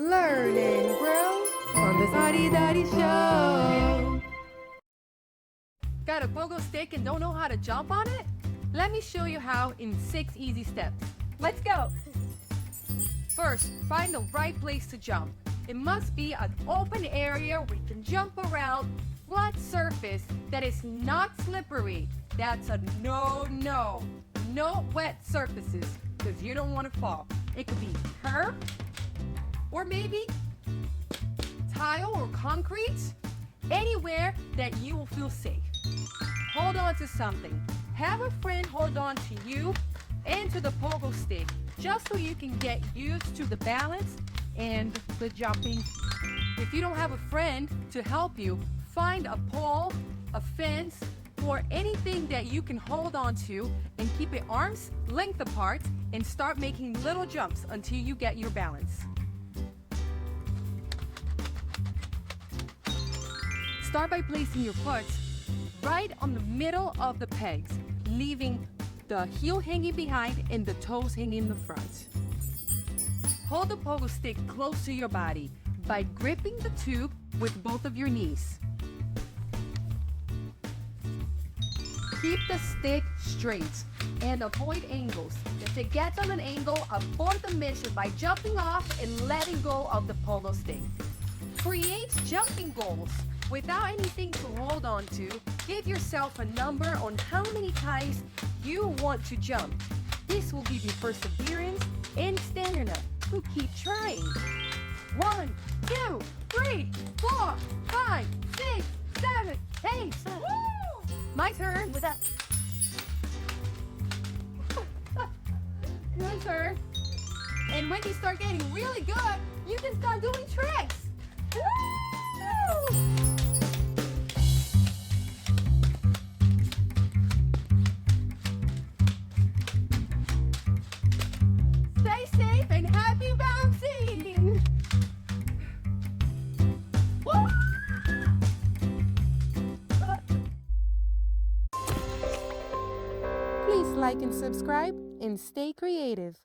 Learn and grow on the Daddy Daddy Show. Got a pogo stick and don't know how to jump on it? Let me show you how in 6 easy steps. Let's go! First, find the right place to jump. It must be an open area where you can jump around, flat surface that is not slippery. That's a no-no. No wet surfaces, because you don't want to fall. It could be curb, or maybe tile or concrete. Anywhere that you will feel safe. Hold on to something. Have a friend hold on to you and to the pogo stick, just so you can get used to the balance and the jumping. If you don't have a friend to help you, find a pole, a fence, or anything that you can hold on to and keep it arm's length apart and start making little jumps until you get your balance. Start by placing your foot right on the middle of the pegs, leaving the heel hanging behind and the toes hanging in the front. Hold the pogo stick close to your body by gripping the tube with both of your knees. Keep the stick straight and avoid angles. If it gets on an angle, avoid the mission by jumping off and letting go of the pogo stick. Create jumping goals. Without anything to hold on to, give yourself a number on how many times you want to jump. This will give you perseverance and stamina to keep trying. 1, 2, 3, 4, 5, 6, 7, 8. Woo! My turn. With that. My turn. And when you start getting really good, you can start doing tricks. Woo! Stay safe and happy bouncing! Woo! Please like and subscribe and stay creative.